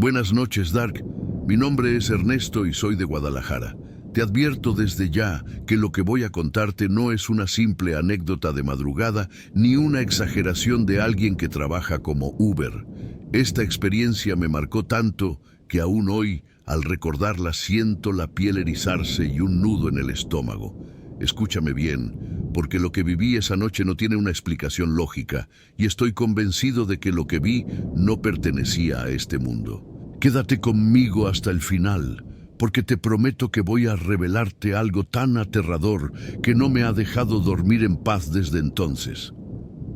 Buenas noches, Dark. Mi nombre es Ernesto y soy de Guadalajara. Te advierto desde ya que lo que voy a contarte no es una simple anécdota de madrugada ni una exageración de alguien que trabaja como Uber. Esta experiencia me marcó tanto que aún hoy, al recordarla, siento la piel erizarse y un nudo en el estómago. Escúchame bien, porque lo que viví esa noche no tiene una explicación lógica, y estoy convencido de que lo que vi no pertenecía a este mundo. Quédate conmigo hasta el final, porque te prometo que voy a revelarte algo tan aterrador que no me ha dejado dormir en paz desde entonces.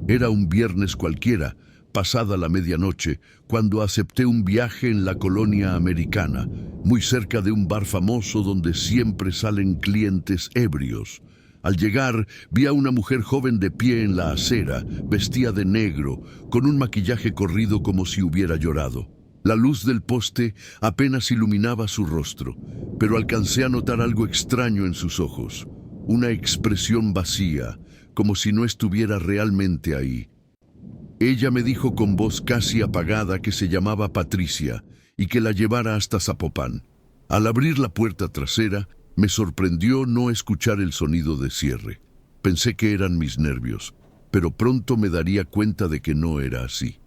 Era un viernes cualquiera, pasada la medianoche, cuando acepté un viaje en la colonia americana, muy cerca de un bar famoso donde siempre salen clientes ebrios. Al llegar, vi a una mujer joven de pie en la acera, vestida de negro, con un maquillaje corrido como si hubiera llorado. La luz del poste apenas iluminaba su rostro, pero alcancé a notar algo extraño en sus ojos, una expresión vacía, como si no estuviera realmente ahí. Ella me dijo con voz casi apagada que se llamaba Patricia y que la llevara hasta Zapopan. Al abrir la puerta trasera, me sorprendió no escuchar el sonido de cierre. Pensé que eran mis nervios, pero pronto me daría cuenta de que no era así.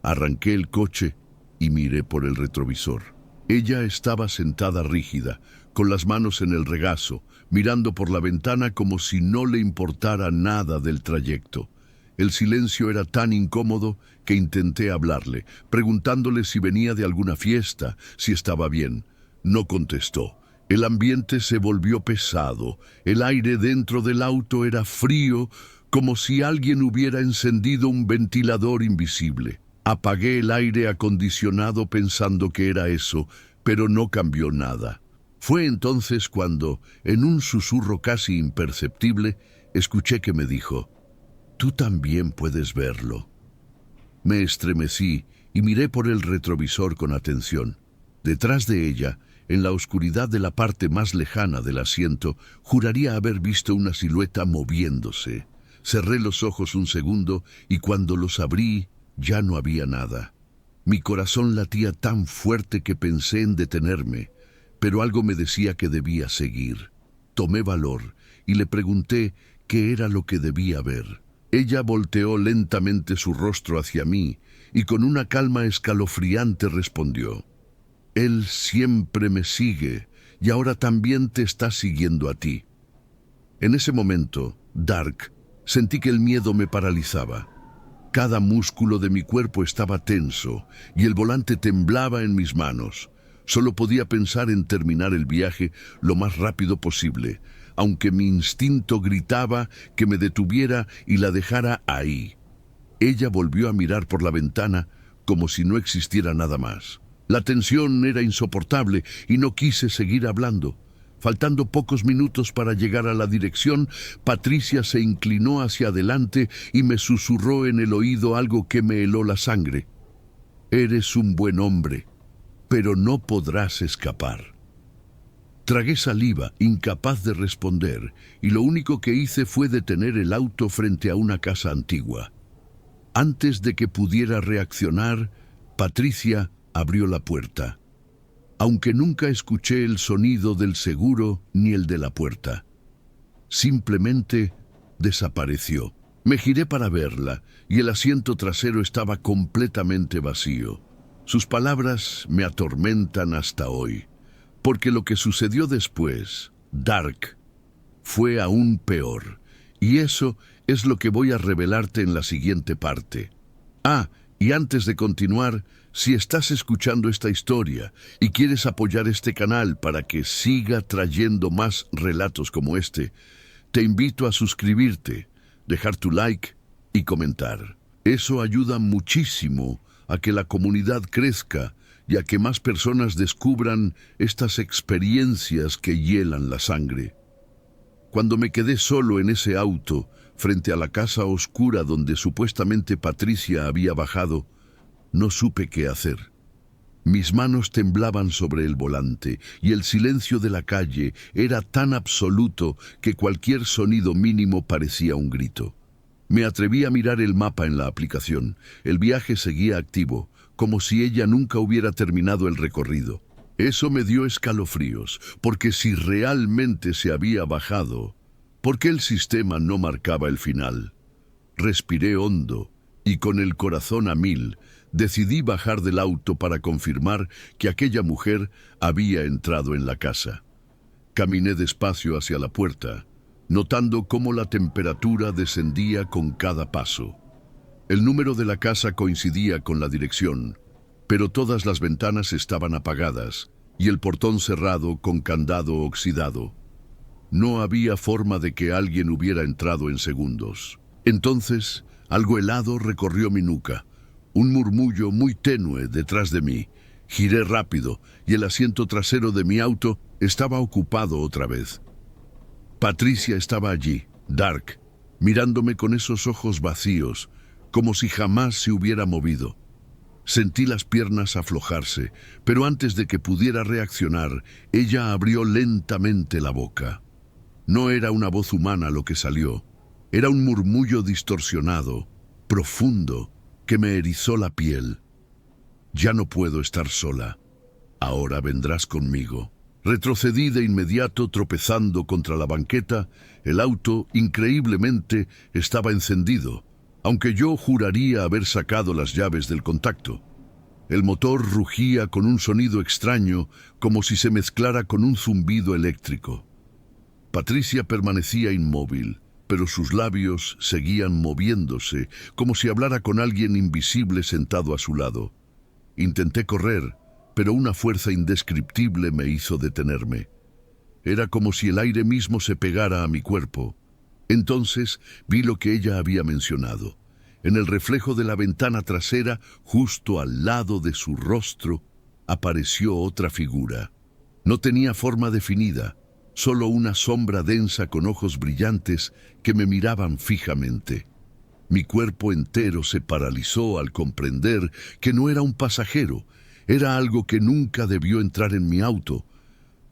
Arranqué el coche y miré por el retrovisor. Ella estaba sentada rígida, con las manos en el regazo, mirando por la ventana como si no le importara nada del trayecto. El silencio era tan incómodo que intenté hablarle, preguntándole si venía de alguna fiesta, si estaba bien. No contestó. El ambiente se volvió pesado. El aire dentro del auto era frío, como si alguien hubiera encendido un ventilador invisible. Apagué el aire acondicionado pensando que era eso, pero no cambió nada. Fue entonces cuando, en un susurro casi imperceptible, escuché que me dijo: «Tú también puedes verlo». Me estremecí y miré por el retrovisor con atención. Detrás de ella, en la oscuridad de la parte más lejana del asiento, juraría haber visto una silueta moviéndose. Cerré los ojos un segundo y cuando los abrí, ya no había nada. Mi corazón latía tan fuerte que pensé en detenerme, pero algo me decía que debía seguir. Tomé valor y le pregunté qué era lo que debía ver. Ella volteó lentamente su rostro hacia mí y con una calma escalofriante respondió: «Él siempre me sigue y ahora también te está siguiendo a ti». En ese momento, Dark, sentí que el miedo me paralizaba. Cada músculo de mi cuerpo estaba tenso y el volante temblaba en mis manos. Solo podía pensar en terminar el viaje lo más rápido posible, aunque mi instinto gritaba que me detuviera y la dejara ahí. Ella volvió a mirar por la ventana como si no existiera nada más. La tensión era insoportable y no quise seguir hablando. Faltando pocos minutos para llegar a la dirección, Patricia se inclinó hacia adelante y me susurró en el oído algo que me heló la sangre. «Eres un buen hombre, pero no podrás escapar». Tragué saliva, incapaz de responder, y lo único que hice fue detener el auto frente a una casa antigua. Antes de que pudiera reaccionar, Patricia abrió la puerta, aunque nunca escuché el sonido del seguro ni el de la puerta. Simplemente desapareció. Me giré para verla y el asiento trasero estaba completamente vacío. Sus palabras me atormentan hasta hoy, porque lo que sucedió después, Dark, fue aún peor. Y eso es lo que voy a revelarte en la siguiente parte. Y antes de continuar, si estás escuchando esta historia y quieres apoyar este canal para que siga trayendo más relatos como este, te invito a suscribirte, dejar tu like y comentar. Eso ayuda muchísimo a que la comunidad crezca y a que más personas descubran estas experiencias que hielan la sangre. Cuando me quedé solo en ese auto, frente a la casa oscura donde supuestamente Patricia había bajado, no supe qué hacer. Mis manos temblaban sobre el volante y el silencio de la calle era tan absoluto que cualquier sonido mínimo parecía un grito. Me atreví a mirar el mapa en la aplicación. El viaje seguía activo, como si ella nunca hubiera terminado el recorrido. Eso me dio escalofríos, porque si realmente se había bajado, ¿por qué el sistema no marcaba el final? Respiré hondo y con el corazón a mil, decidí bajar del auto para confirmar que aquella mujer había entrado en la casa. Caminé despacio hacia la puerta, notando cómo la temperatura descendía con cada paso. El número de la casa coincidía con la dirección, pero todas las ventanas estaban apagadas y el portón cerrado con candado oxidado. No había forma de que alguien hubiera entrado en segundos. Entonces, algo helado recorrió mi nuca, un murmullo muy tenue detrás de mí. Giré rápido y el asiento trasero de mi auto estaba ocupado otra vez. Patricia estaba allí, Dark, mirándome con esos ojos vacíos, como si jamás se hubiera movido. Sentí las piernas aflojarse, pero antes de que pudiera reaccionar, ella abrió lentamente la boca. No era una voz humana lo que salió, era un murmullo distorsionado, profundo, que me erizó la piel. Ya no puedo estar sola. Ahora vendrás conmigo. Retrocedí de inmediato tropezando contra la banqueta. El auto, increíblemente, estaba encendido, aunque yo juraría haber sacado las llaves del contacto. El motor rugía con un sonido extraño, como si se mezclara con un zumbido eléctrico. Patricia permanecía inmóvil, pero sus labios seguían moviéndose, como si hablara con alguien invisible sentado a su lado. Intenté correr, pero una fuerza indescriptible me hizo detenerme. Era como si el aire mismo se pegara a mi cuerpo. Entonces vi lo que ella había mencionado. En el reflejo de la ventana trasera, justo al lado de su rostro, apareció otra figura. No tenía forma definida, solo una sombra densa con ojos brillantes que me miraban fijamente. Mi cuerpo entero se paralizó al comprender que no era un pasajero, era algo que nunca debió entrar en mi auto.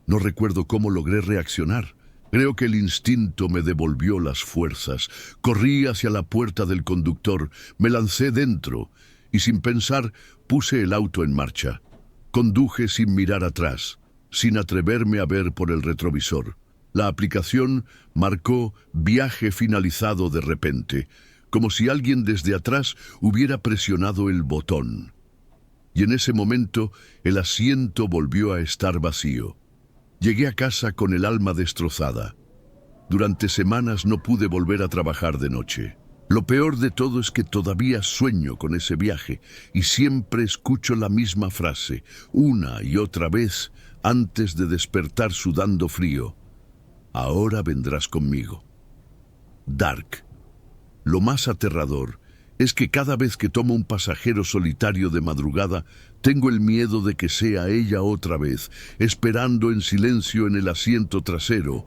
No recuerdo cómo logré reaccionar. Creo que el instinto me devolvió las fuerzas. Corrí hacia la puerta del conductor, me lancé dentro y sin pensar puse el auto en marcha. Conduje sin mirar atrás, sin atreverme a ver por el retrovisor. La aplicación marcó viaje finalizado de repente, como si alguien desde atrás hubiera presionado el botón. Y en ese momento el asiento volvió a estar vacío. Llegué a casa con el alma destrozada. Durante semanas no pude volver a trabajar de noche. Lo peor de todo es que todavía sueño con ese viaje y siempre escucho la misma frase, una y otra vez, antes de despertar sudando frío. Ahora vendrás conmigo. Dark. Lo más aterrador es que cada vez que tomo un pasajero solitario de madrugada, tengo el miedo de que sea ella otra vez, esperando en silencio en el asiento trasero,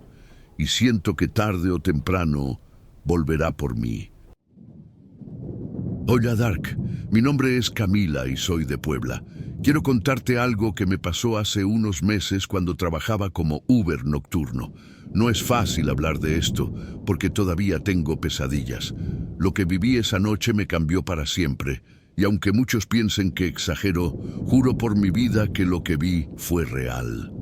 y siento que tarde o temprano volverá por mí. Hola Dark, mi nombre es Camila y soy de Puebla. Quiero contarte algo que me pasó hace unos meses cuando trabajaba como Uber nocturno. No es fácil hablar de esto, porque todavía tengo pesadillas. Lo que viví esa noche me cambió para siempre, y aunque muchos piensen que exagero, juro por mi vida que lo que vi fue real.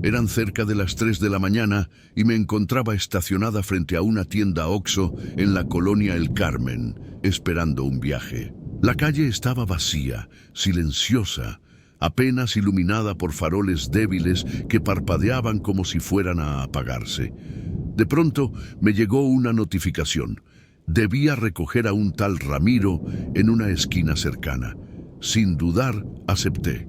Eran cerca de las 3 de la mañana y me encontraba estacionada frente a una tienda Oxxo en la colonia El Carmen, esperando un viaje. La calle estaba vacía, silenciosa, apenas iluminada por faroles débiles que parpadeaban como si fueran a apagarse. De pronto me llegó una notificación. Debía recoger a un tal Ramiro en una esquina cercana. Sin dudar, acepté.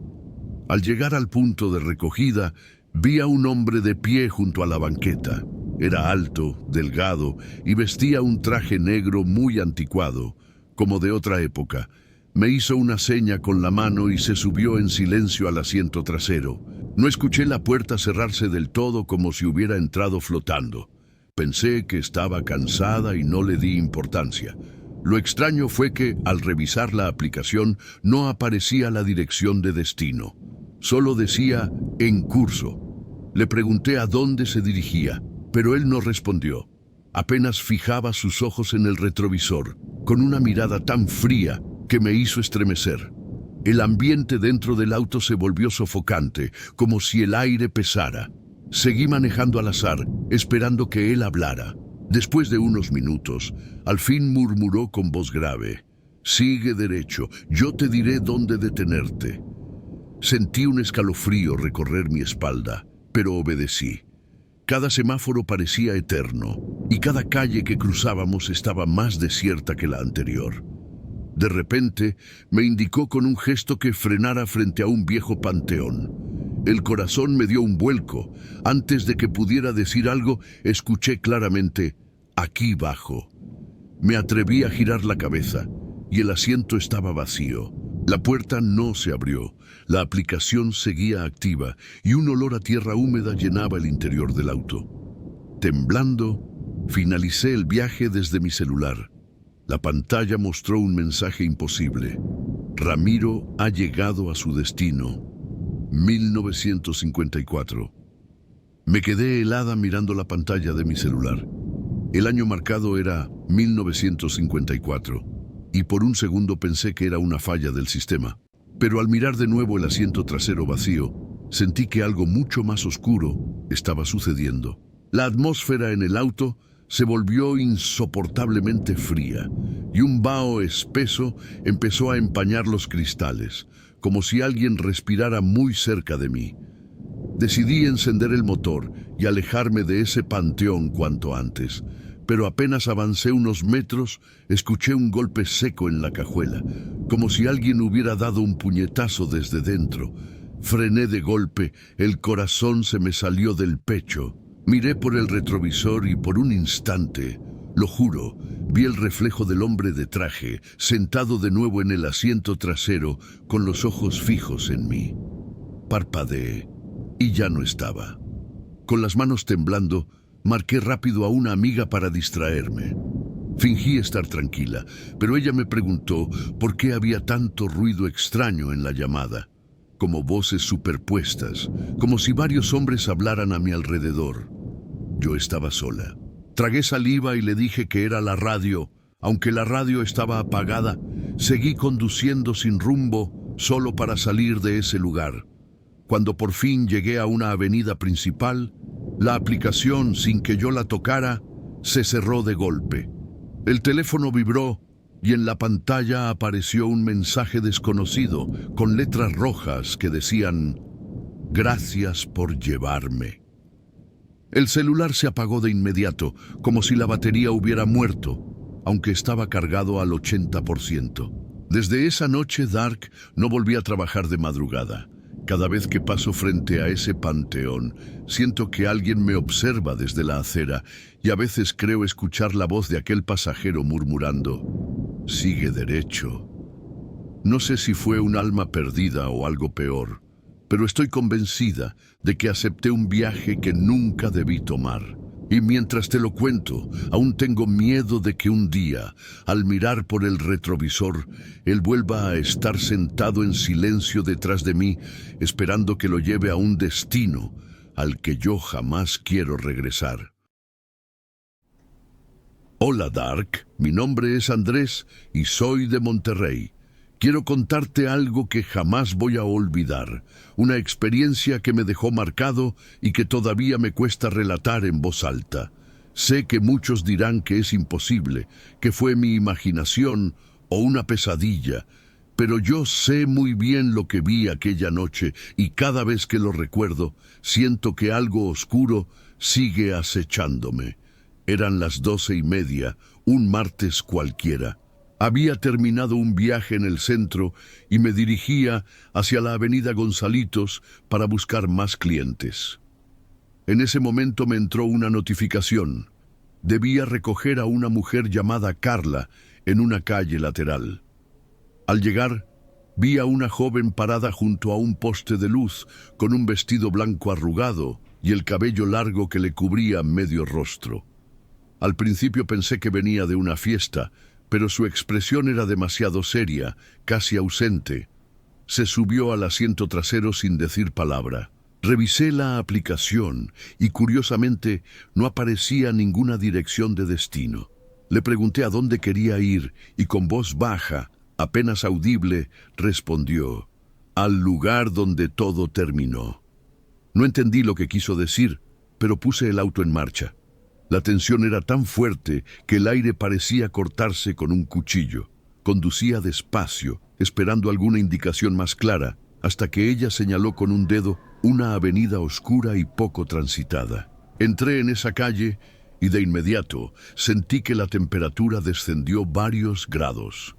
Al llegar al punto de recogida, vi a un hombre de pie junto a la banqueta. Era alto, delgado y vestía un traje negro muy anticuado, como de otra época. Me hizo una seña con la mano y se subió en silencio al asiento trasero. No escuché la puerta cerrarse del todo como si hubiera entrado flotando. Pensé que estaba cansada y no le di importancia. Lo extraño fue que, al revisar la aplicación, no aparecía la dirección de destino. Solo decía «en curso». Le pregunté a dónde se dirigía, pero él no respondió. Apenas fijaba sus ojos en el retrovisor, con una mirada tan fría que me hizo estremecer. El ambiente dentro del auto se volvió sofocante, como si el aire pesara. Seguí manejando al azar, esperando que él hablara. Después de unos minutos, al fin murmuró con voz grave: «Sigue derecho, yo te diré dónde detenerte». Sentí un escalofrío recorrer mi espalda, pero obedecí. Cada semáforo parecía eterno, y cada calle que cruzábamos estaba más desierta que la anterior. De repente, me indicó con un gesto que frenara frente a un viejo panteón. El corazón me dio un vuelco. Antes de que pudiera decir algo, escuché claramente: «Aquí bajo». Me atreví a girar la cabeza, y el asiento estaba vacío. La puerta no se abrió, la aplicación seguía activa, y un olor a tierra húmeda llenaba el interior del auto. Temblando, finalicé el viaje desde mi celular. La pantalla mostró un mensaje imposible: «Ramiro ha llegado a su destino. 1954». Me quedé helada mirando la pantalla de mi celular. El año marcado era 1954, y por un segundo pensé que era una falla del sistema. Pero al mirar de nuevo el asiento trasero vacío, sentí que algo mucho más oscuro estaba sucediendo. La atmósfera en el auto se volvió insoportablemente fría, y un vaho espeso empezó a empañar los cristales, como si alguien respirara muy cerca de mí. Decidí encender el motor y alejarme de ese panteón cuanto antes, pero apenas avancé unos metros, escuché un golpe seco en la cajuela, como si alguien hubiera dado un puñetazo desde dentro. Frené de golpe, el corazón se me salió del pecho. Miré por el retrovisor y por un instante, lo juro, vi el reflejo del hombre de traje, sentado de nuevo en el asiento trasero, con los ojos fijos en mí. Parpadeé, y ya no estaba. Con las manos temblando, marqué rápido a una amiga para distraerme. Fingí estar tranquila, pero ella me preguntó por qué había tanto ruido extraño en la llamada, como voces superpuestas, como si varios hombres hablaran a mi alrededor. Yo estaba sola. Tragué saliva y le dije que era la radio. Aunque la radio estaba apagada, seguí conduciendo sin rumbo, solo para salir de ese lugar. Cuando por fin llegué a una avenida principal, la aplicación, sin que yo la tocara, se cerró de golpe. El teléfono vibró y en la pantalla apareció un mensaje desconocido con letras rojas que decían: «Gracias por llevarme». El celular se apagó de inmediato, como si la batería hubiera muerto, aunque estaba cargado al 80%. Desde esa noche, Dark, no volví a trabajar de madrugada. Cada vez que paso frente a ese panteón, siento que alguien me observa desde la acera y a veces creo escuchar la voz de aquel pasajero murmurando: «Sigue derecho». No sé si fue un alma perdida o algo peor, pero estoy convencida de que acepté un viaje que nunca debí tomar. Y mientras te lo cuento, aún tengo miedo de que un día, al mirar por el retrovisor, él vuelva a estar sentado en silencio detrás de mí, esperando que lo lleve a un destino al que yo jamás quiero regresar. Hola Dark, mi nombre es Andrés y soy de Monterrey. Quiero contarte algo que jamás voy a olvidar, una experiencia que me dejó marcado y que todavía me cuesta relatar en voz alta. Sé que muchos dirán que es imposible, que fue mi imaginación o una pesadilla, pero yo sé muy bien lo que vi aquella noche y cada vez que lo recuerdo, siento que algo oscuro sigue acechándome. Eran las 12:30, un martes cualquiera. Había terminado un viaje en el centro y me dirigía hacia la avenida Gonzalitos para buscar más clientes. En ese momento me entró una notificación. Debía recoger a una mujer llamada Carla en una calle lateral. Al llegar, vi a una joven parada junto a un poste de luz con un vestido blanco arrugado y el cabello largo que le cubría medio rostro. Al principio pensé que venía de una fiesta, pero su expresión era demasiado seria, casi ausente. Se subió al asiento trasero sin decir palabra. Revisé la aplicación y, curiosamente, no aparecía ninguna dirección de destino. Le pregunté a dónde quería ir y con voz baja, Apenas audible, respondió: «Al lugar donde todo terminó». No entendí lo que quiso decir, pero puse el auto en marcha. La tensión era tan fuerte que el aire parecía cortarse con un cuchillo. Conducía despacio, esperando alguna indicación más clara, hasta que ella señaló con un dedo una avenida oscura y poco transitada. Entré en esa calle y de inmediato sentí que la temperatura descendió varios grados.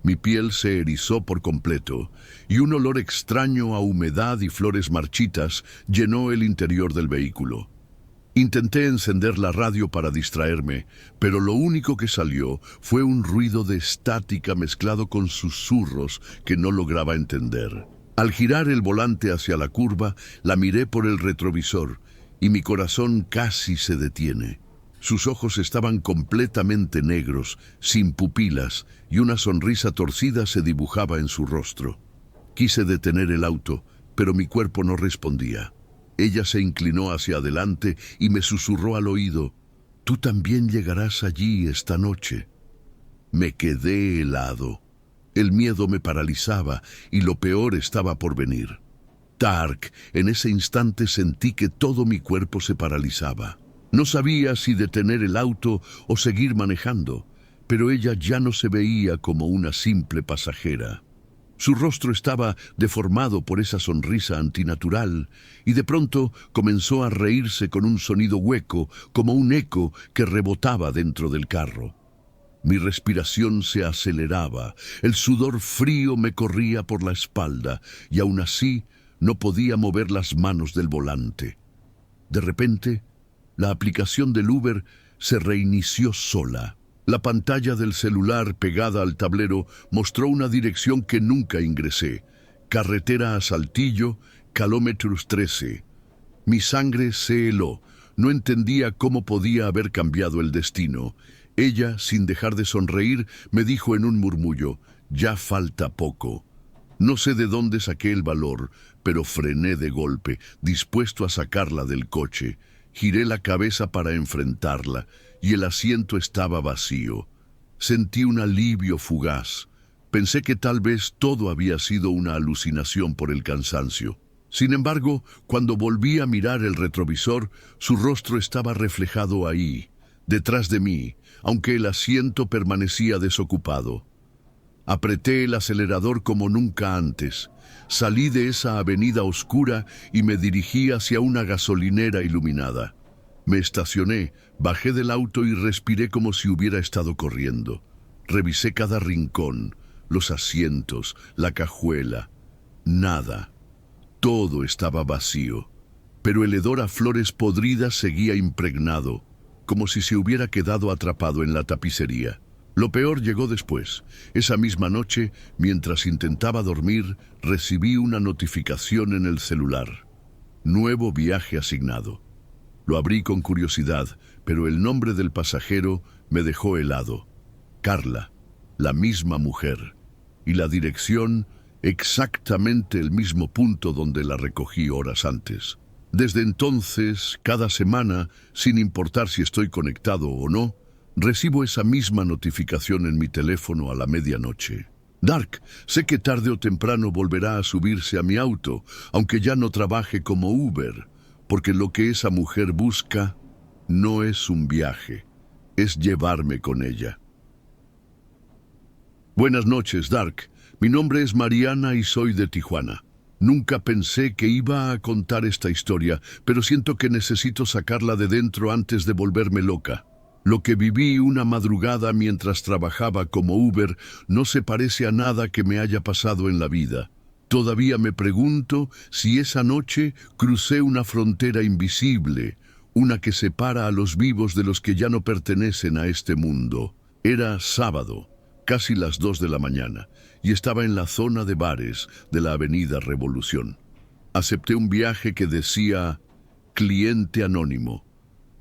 Mi piel se erizó por completo y un olor extraño a humedad y flores marchitas llenó el interior del vehículo. Intenté encender la radio para distraerme, pero lo único que salió fue un ruido de estática mezclado con susurros que no lograba entender. Al girar el volante hacia la curva, la miré por el retrovisor y mi corazón casi se detiene. Sus ojos estaban completamente negros, sin pupilas, y una sonrisa torcida se dibujaba en su rostro. Quise detener el auto, pero mi cuerpo no respondía. Ella se inclinó hacia adelante y me susurró al oído: «Tú también llegarás allí esta noche». Me quedé helado. El miedo me paralizaba y lo peor estaba por venir. Dark, en ese instante sentí que todo mi cuerpo se paralizaba. No sabía si detener el auto o seguir manejando, pero ella ya no se veía como una simple pasajera. Su rostro estaba deformado por esa sonrisa antinatural y de pronto comenzó a reírse con un sonido hueco, como un eco que rebotaba dentro del carro. Mi respiración se aceleraba, el sudor frío me corría por la espalda y aún así no podía mover las manos del volante. De repente, la aplicación del Uber se reinició sola. La pantalla del celular pegada al tablero mostró una dirección que nunca ingresé: carretera a Saltillo, kilómetros 13. Mi sangre se heló. No entendía cómo podía haber cambiado el destino. Ella, sin dejar de sonreír, me dijo en un murmullo: «Ya falta poco». No sé de dónde saqué el valor, pero frené de golpe, dispuesto a sacarla del coche. Giré la cabeza para enfrentarla, y el asiento estaba vacío. Sentí un alivio fugaz. Pensé que tal vez todo había sido una alucinación por el cansancio. Sin embargo, cuando volví a mirar el retrovisor, su rostro estaba reflejado ahí, detrás de mí, aunque el asiento permanecía desocupado. Apreté el acelerador como nunca antes. Salí de esa avenida oscura y me dirigí hacia una gasolinera iluminada. Me estacioné, bajé del auto y respiré como si hubiera estado corriendo. Revisé cada rincón, los asientos, la cajuela. Nada. Todo estaba vacío. Pero el hedor a flores podridas seguía impregnado, como si se hubiera quedado atrapado en la tapicería. Lo peor llegó después. Esa misma noche, mientras intentaba dormir, recibí una notificación en el celular. Nuevo viaje asignado. Lo abrí con curiosidad, pero el nombre del pasajero me dejó helado. Carla, la misma mujer. Y la dirección, exactamente el mismo punto donde la recogí horas antes. Desde entonces, cada semana, sin importar si estoy conectado o no, recibo esa misma notificación en mi teléfono a la medianoche. Dark, sé que tarde o temprano volverá a subirse a mi auto, aunque ya no trabaje como Uber, porque lo que esa mujer busca no es un viaje, es llevarme con ella. Buenas noches, Dark. Mi nombre es Mariana y soy de Tijuana. Nunca pensé que iba a contar esta historia, pero siento que necesito sacarla de dentro antes de volverme loca. Lo que viví una madrugada mientras trabajaba como Uber no se parece a nada que me haya pasado en la vida. Todavía me pregunto si esa noche crucé una frontera invisible, una que separa a los vivos de los que ya no pertenecen a este mundo. Era sábado, casi las 2 de la mañana, y estaba en la zona de bares de la Avenida Revolución. Acepté un viaje que decía cliente anónimo,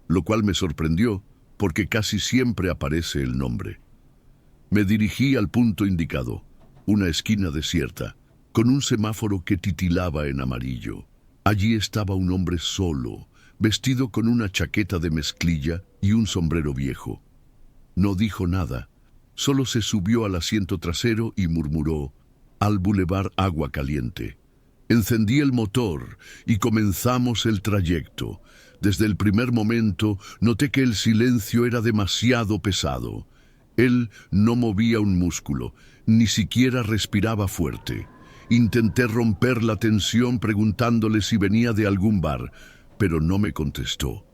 lo cual me sorprendió porque casi siempre aparece el nombre. Me dirigí al punto indicado, una esquina desierta, con un semáforo que titilaba en amarillo. Allí estaba un hombre solo, vestido con una chaqueta de mezclilla y un sombrero viejo. No dijo nada, Solo se subió al asiento trasero y murmuró: «Al Boulevard Agua Caliente». Encendí el motor y comenzamos el trayecto. Desde el primer momento noté que el silencio era demasiado pesado. Él no movía un músculo, ni siquiera respiraba fuerte. Intenté romper la tensión preguntándole si venía de algún bar, pero no me contestó.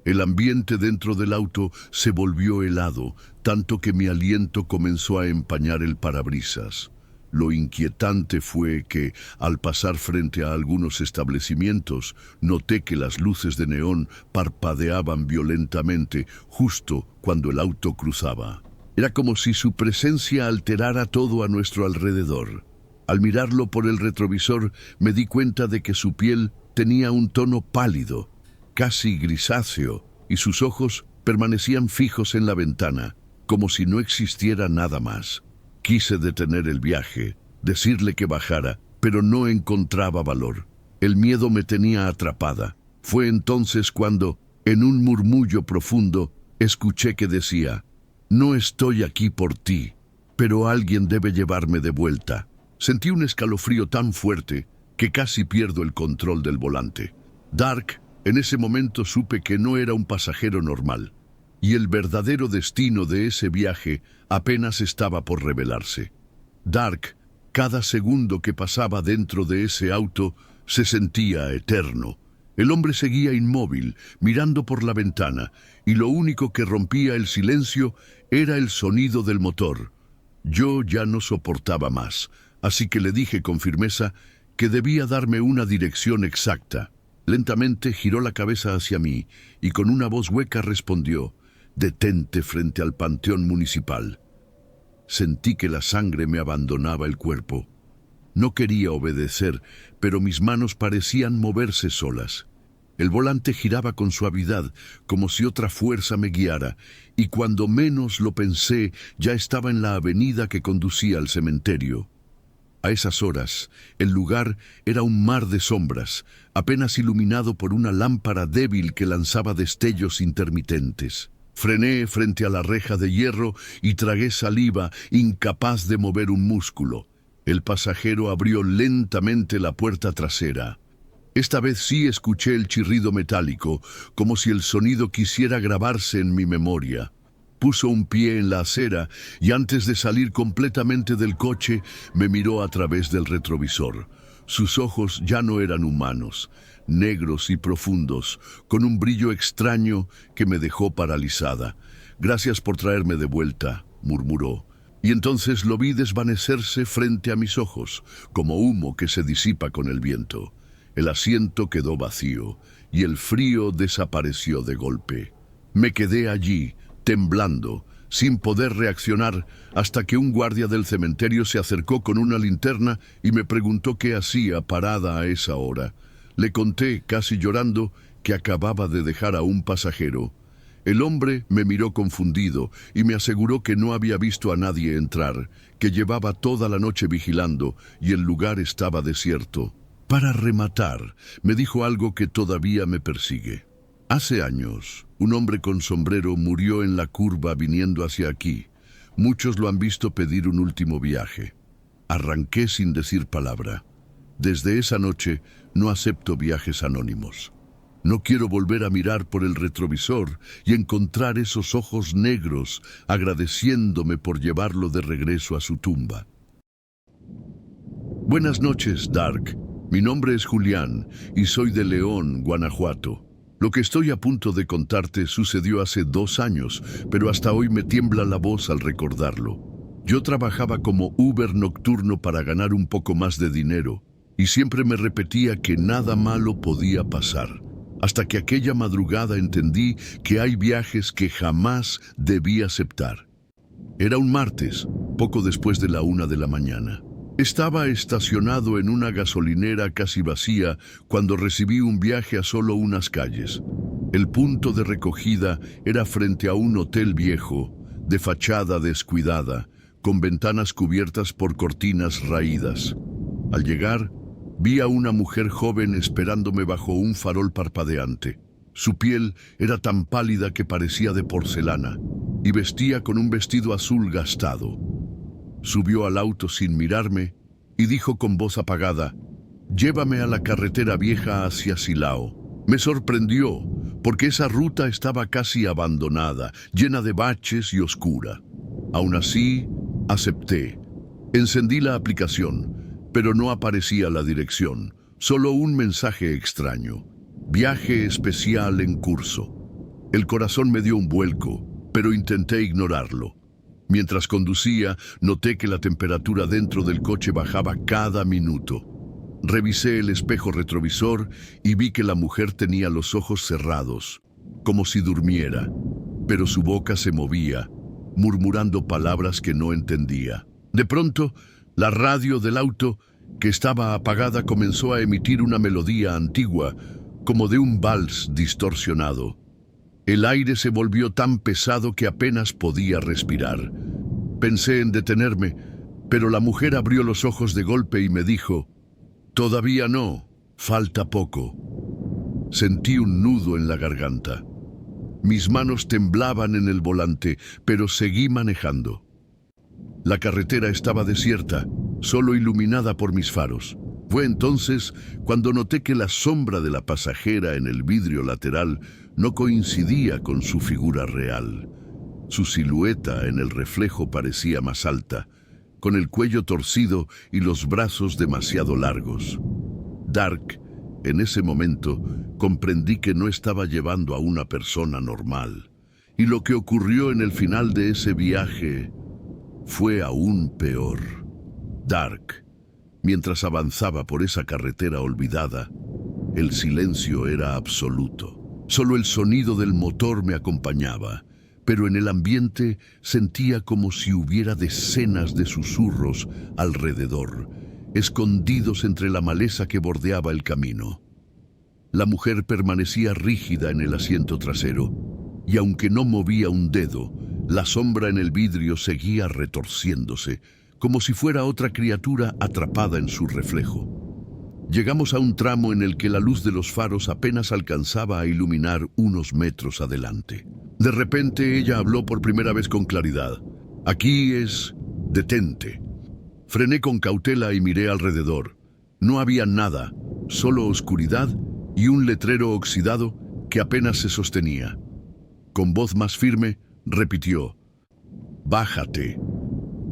El ambiente dentro del auto se volvió helado, tanto que mi aliento comenzó a empañar el parabrisas. Lo inquietante fue que, al pasar frente a algunos establecimientos, noté que las luces de neón parpadeaban violentamente justo cuando el auto cruzaba. Era como si su presencia alterara todo a nuestro alrededor. Al mirarlo por el retrovisor, me di cuenta de que su piel tenía un tono pálido, casi grisáceo, y sus ojos permanecían fijos en la ventana, como si no existiera nada más. Quise detener el viaje, decirle que bajara, pero no encontraba valor. El miedo me tenía atrapada. Fue entonces cuando, en un murmullo profundo, escuché que decía: «No estoy aquí por ti, pero alguien debe llevarme de vuelta». Sentí un escalofrío tan fuerte que casi pierdo el control del volante. Dark, en ese momento supe que no era un pasajero normal, y el verdadero destino de ese viaje apenas estaba por revelarse. Dark, cada segundo que pasaba dentro de ese auto, se sentía eterno. El hombre seguía inmóvil, mirando por la ventana, y lo único que rompía el silencio era el sonido del motor. Yo ya no soportaba más, así que le dije con firmeza que debía darme una dirección exacta. Lentamente giró la cabeza hacia mí y con una voz hueca respondió: «Detente frente al Panteón Municipal». Sentí que la sangre me abandonaba el cuerpo. No quería obedecer, pero mis manos parecían moverse solas. El volante giraba con suavidad, como si otra fuerza me guiara, y cuando menos lo pensé, ya estaba en la avenida que conducía al cementerio. A esas horas, el lugar era un mar de sombras, apenas iluminado por una lámpara débil que lanzaba destellos intermitentes. Frené frente a la reja de hierro y tragué saliva, incapaz de mover un músculo. El pasajero abrió lentamente la puerta trasera. Esta vez sí escuché el chirrido metálico, como si el sonido quisiera grabarse en mi memoria. Puso un pie en la acera y antes de salir completamente del coche, me miró a través del retrovisor. Sus ojos ya no eran humanos, negros y profundos, con un brillo extraño que me dejó paralizada. «Gracias por traerme de vuelta», murmuró. Y entonces lo vi desvanecerse frente a mis ojos, como humo que se disipa con el viento. El asiento quedó vacío y el frío desapareció de golpe. Me quedé allí, temblando, sin poder reaccionar, hasta que un guardia del cementerio se acercó con una linterna y me preguntó qué hacía parada a esa hora. Le conté, casi llorando, que acababa de dejar a un pasajero. El hombre me miró confundido y me aseguró que no había visto a nadie entrar, que llevaba toda la noche vigilando y el lugar estaba desierto. Para rematar, me dijo algo que todavía me persigue. Hace años, un hombre con sombrero murió en la curva viniendo hacia aquí. Muchos lo han visto pedir un último viaje. Arranqué sin decir palabra. Desde esa noche no acepto viajes anónimos. No quiero volver a mirar por el retrovisor y encontrar esos ojos negros agradeciéndome por llevarlo de regreso a su tumba. Buenas noches, Dark. Mi nombre es Julián y soy de León, Guanajuato. Lo que estoy a punto de contarte sucedió hace 2 años, pero hasta hoy me tiembla la voz al recordarlo. Yo trabajaba como Uber nocturno para ganar un poco más de dinero y siempre me repetía que nada malo podía pasar. Hasta que aquella madrugada entendí que hay viajes que jamás debí aceptar. Era un martes, poco después de la 1 de la mañana. Estaba estacionado en una gasolinera casi vacía cuando recibí un viaje a solo unas calles. El punto de recogida era frente a un hotel viejo, de fachada descuidada, con ventanas cubiertas por cortinas raídas. Al llegar, vi a una mujer joven esperándome bajo un farol parpadeante. Su piel era tan pálida que parecía de porcelana. y vestía con un vestido azul gastado. Subió al auto sin mirarme y dijo con voz apagada: «Llévame a la carretera vieja hacia Silao». Me sorprendió, porque esa ruta estaba casi abandonada, llena de baches y oscura. Aún así, acepté. Encendí la aplicación, pero no aparecía la dirección, solo un mensaje extraño: «Viaje especial en curso». El corazón me dio un vuelco, pero intenté ignorarlo. Mientras conducía, noté que la temperatura dentro del coche bajaba cada minuto. Revisé el espejo retrovisor y vi que la mujer tenía los ojos cerrados, como si durmiera, pero su boca se movía, murmurando palabras que no entendía. De pronto, la radio del auto, que estaba apagada, comenzó a emitir una melodía antigua, como de un vals distorsionado. El aire se volvió tan pesado que apenas podía respirar. Pensé en detenerme, pero la mujer abrió los ojos de golpe y me dijo: «Todavía no, falta poco». Sentí un nudo en la garganta. Mis manos temblaban en el volante, pero seguí manejando. La carretera estaba desierta, solo iluminada por mis faros. Fue entonces cuando noté que la sombra de la pasajera en el vidrio lateral no coincidía con su figura real. Su silueta en el reflejo parecía más alta, con el cuello torcido y los brazos demasiado largos. Dark, en ese momento, comprendí que no estaba llevando a una persona normal. Y lo que ocurrió en el final de ese viaje fue aún peor. Dark, mientras avanzaba por esa carretera olvidada, el silencio era absoluto. Solo el sonido del motor me acompañaba, pero en el ambiente sentía como si hubiera decenas de susurros alrededor, escondidos entre la maleza que bordeaba el camino. La mujer permanecía rígida en el asiento trasero, y aunque no movía un dedo, la sombra en el vidrio seguía retorciéndose, como si fuera otra criatura atrapada en su reflejo. Llegamos a un tramo en el que la luz de los faros apenas alcanzaba a iluminar unos metros adelante. De repente ella habló por primera vez con claridad. «Aquí es... detente». Frené con cautela y miré alrededor. No había nada, solo oscuridad y un letrero oxidado que apenas se sostenía. Con voz más firme, repitió: «Bájate».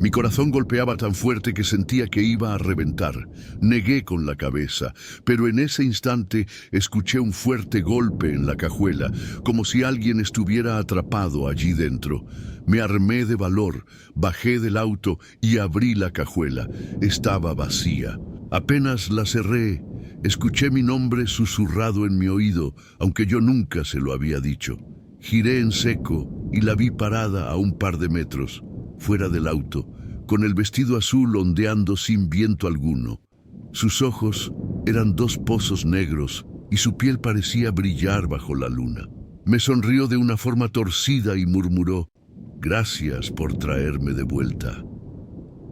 Mi corazón golpeaba tan fuerte que sentía que iba a reventar. Negué con la cabeza, pero en ese instante escuché un fuerte golpe en la cajuela, como si alguien estuviera atrapado allí dentro. Me armé de valor, bajé del auto y abrí la cajuela. Estaba vacía. Apenas la cerré, escuché mi nombre susurrado en mi oído, aunque yo nunca se lo había dicho. Giré en seco y la vi parada a un par de metros, fuera del auto, con el vestido azul ondeando sin viento alguno. Sus ojos eran dos pozos negros y su piel parecía brillar bajo la luna. Me sonrió de una forma torcida y murmuró: «Gracias por traerme de vuelta».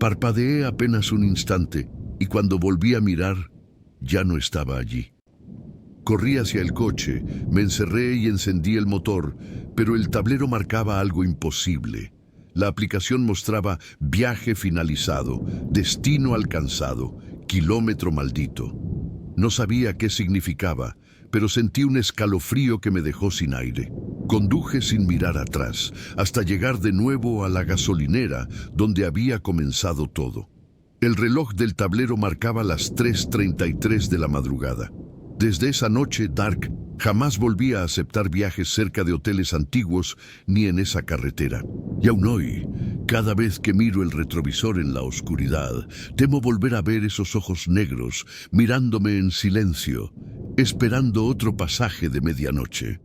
Parpadeé apenas un instante y cuando volví a mirar, ya no estaba allí. Corrí hacia el coche, me encerré y encendí el motor, pero el tablero marcaba algo imposible. La aplicación mostraba viaje finalizado, destino alcanzado, kilómetro maldito. No sabía qué significaba, pero sentí un escalofrío que me dejó sin aire. Conduje sin mirar atrás, hasta llegar de nuevo a la gasolinera donde había comenzado todo. El reloj del tablero marcaba las 3:33 de la madrugada. Desde esa noche, Dark, jamás volví a aceptar viajes cerca de hoteles antiguos ni en esa carretera. Y aún hoy, cada vez que miro el retrovisor en la oscuridad, temo volver a ver esos ojos negros mirándome en silencio, esperando otro pasaje de medianoche.